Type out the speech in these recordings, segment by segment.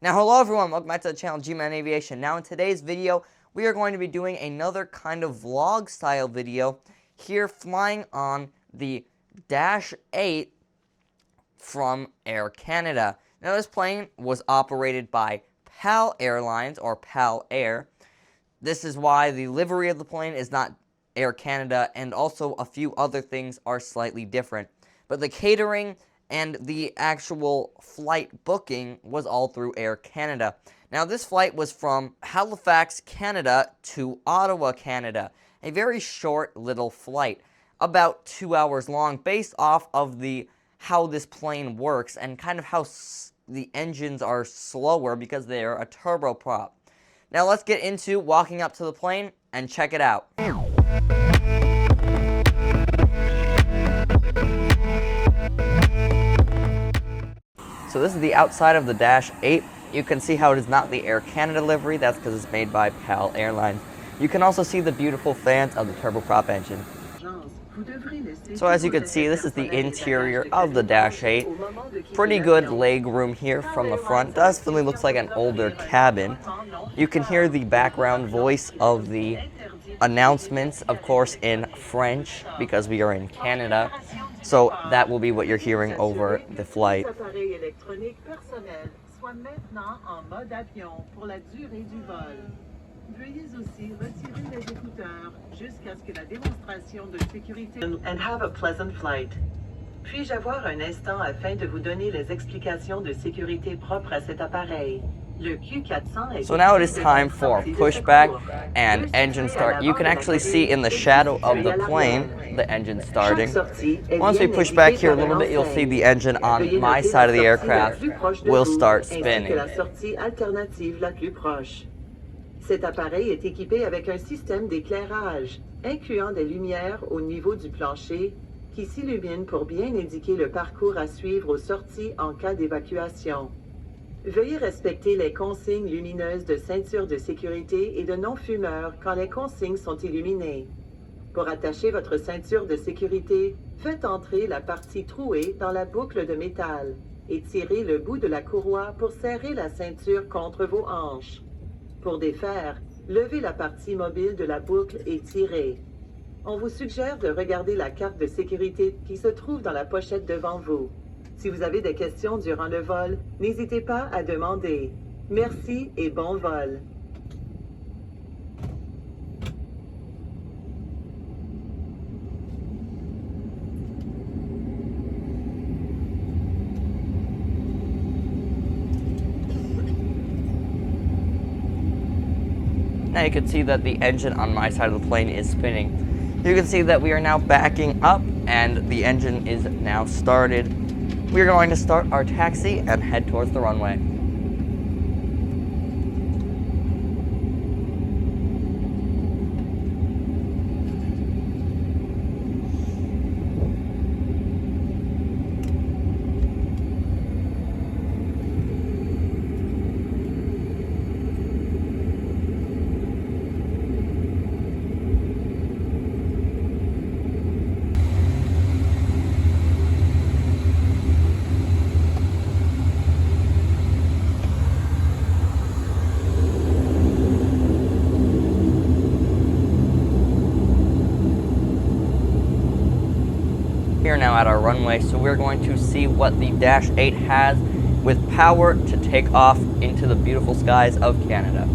Now, hello everyone, welcome back to the channel G-Man Aviation. Now in today's video, we are going to be doing another kind of vlog style video here flying on the Dash 8 from Air Canada. Now this plane was operated by PAL Airlines or PAL Air. This is why the livery of the plane is not Air Canada, and also a few other things are slightly different. But the catering and the actual flight booking was all through Air Canada. Now this flight was from Halifax, Canada to Ottawa, Canada. A very short little flight, about 2 hours long, based off of how this plane works and kind of how the engines are slower because they are a turboprop. Now let's get into walking up to the plane and check it out. So this is the outside of the Dash 8. You can see how it is not the Air Canada livery. That's because it's made by PAL Airlines. You can also see the beautiful fans of the turboprop engine. So as you can see, this is the interior of the Dash 8. Pretty good leg room here from the front. Definitely looks like an older cabin. You can hear the background voice of the announcements, of course, in French, because we are in Canada. So that will be what you're hearing over the flight. And have a pleasant flight. Puis-je avoir un instant afin de vous donner les explications de sécurité propres à cet appareil? So now it is time for pushback and engine start. You can actually see in the shadow of the plane the engine starting. Once we push back here a little bit, you'll see the engine on my side of the aircraft will start spinning. Cet appareil est équipé avec un système d'éclairage, incluant des lumières au niveau du plancher qui s'illuminent pour bien indiquer le parcours à suivre aux sorties en cas d'évacuation. Veuillez respecter les consignes lumineuses de ceinture de sécurité et de non-fumeur quand les consignes sont illuminées. Pour attacher votre ceinture de sécurité, faites entrer la partie trouée dans la boucle de métal et tirez le bout de la courroie pour serrer la ceinture contre vos hanches. Pour défaire, levez la partie mobile de la boucle et tirez. On vous suggère de regarder la carte de sécurité qui se trouve dans la pochette devant vous. Si vous avez des questions durant le vol, n'hésitez pas à demander. Merci et bon vol. Now you can see that the engine on my side of the plane is spinning. You can see that we are now backing up and the engine is now started. We are going to start our taxi and head towards the runway. Here now at our runway, so we're going to see what the Dash 8 has with power to take off into the beautiful skies of Canada.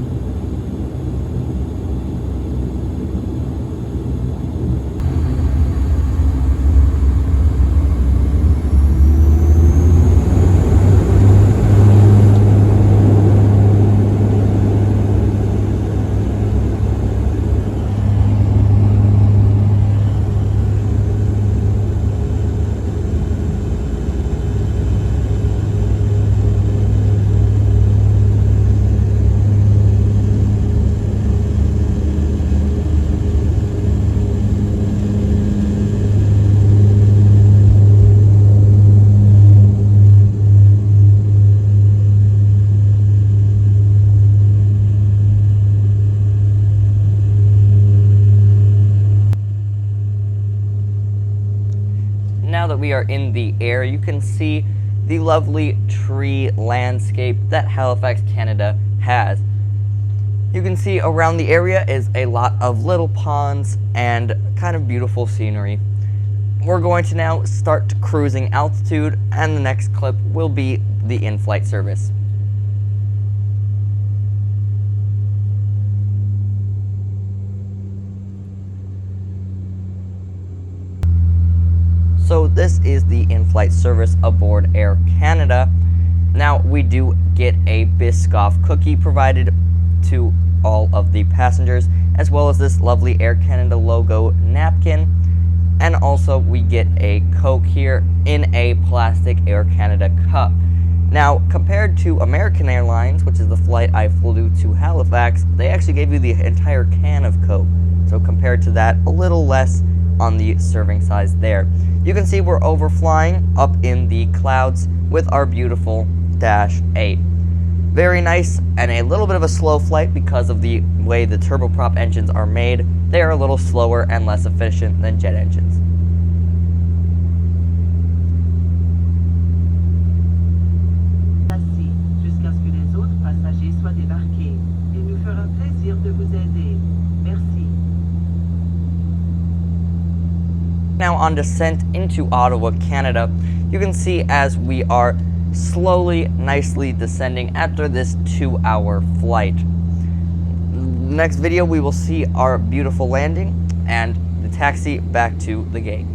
Now that we are in the air, you can see the lovely tree landscape that Halifax, Canada has. You can see around the area is a lot of little ponds and kind of beautiful scenery. We're going to now start cruising altitude, and the next clip will be the in-flight service. So this is the in-flight service aboard Air Canada. Now we do get a Biscoff cookie provided to all of the passengers, as well as this lovely Air Canada logo napkin, and also we get a Coke here in a plastic Air Canada cup. Now, compared to American Airlines, which is the flight I flew to Halifax, they actually gave you the entire can of Coke. So compared to that, a little less on the serving size there. You can see we're overflying up in the clouds with our beautiful Dash 8. Very nice, and a little bit of a slow flight because of the way the turboprop engines are made. They are a little slower and less efficient than jet engines. Assis jusqu'à ce que les autres passagers soient débarqués. Il nous fera plaisir de vous aider. Merci. Now on descent into Ottawa, Canada, you can see as we are slowly, nicely descending after this 2-hour flight. Next video, we will see our beautiful landing and the taxi back to the gate.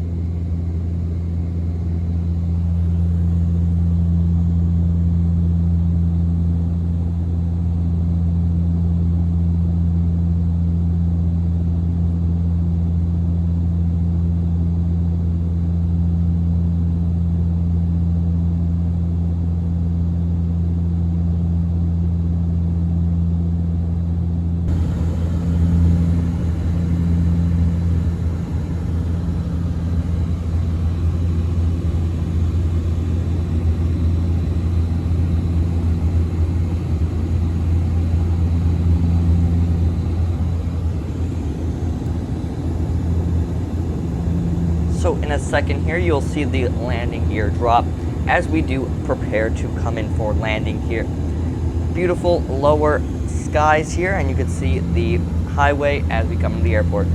So in a second here, you'll see the landing gear drop as we do prepare to come in for landing here. Beautiful lower skies here, and you can see the highway as we come to the airport.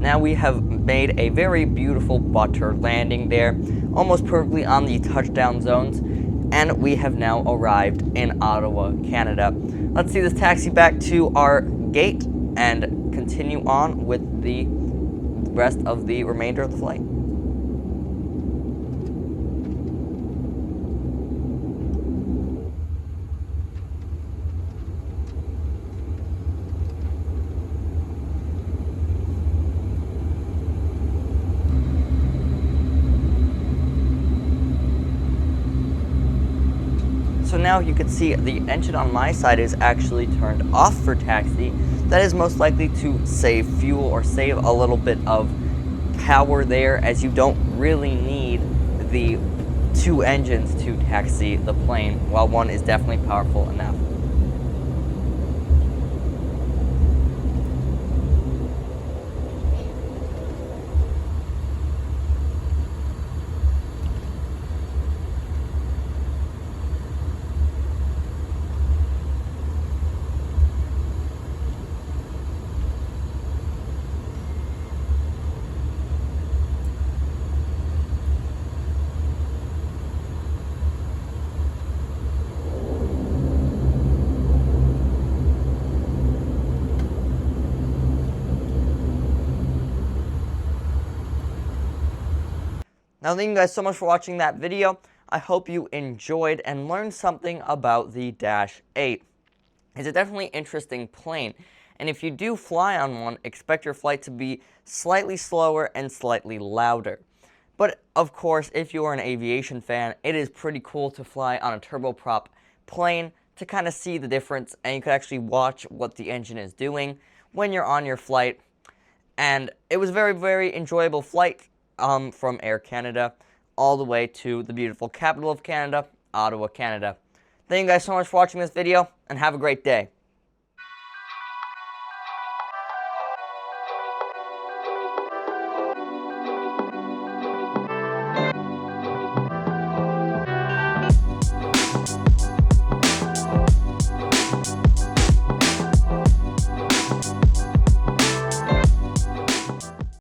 Now we have made a very beautiful butter landing there, almost perfectly on the touchdown zones, and we have now arrived in Ottawa, Canada. Let's see this taxi back to our gate and continue on with the rest of the remainder of the flight. So now you can see the engine on my side is actually turned off for taxi. that is most likely to save fuel or save a little bit of power there, as you don't really need the two engines to taxi the plane, while one is definitely powerful enough. Now, thank you guys so much for watching that video. I hope you enjoyed and learned something about the Dash 8. It's a definitely interesting plane, and if you do fly on one, expect your flight to be slightly slower and slightly louder. But of course, if you are an aviation fan, it is pretty cool to fly on a turboprop plane to kind of see the difference, and you can actually watch what the engine is doing when you're on your flight. And it was a very, very enjoyable flight from Air Canada all the way to the beautiful capital of Canada, Ottawa, Canada. Thank you guys so much for watching this video, and have a great day.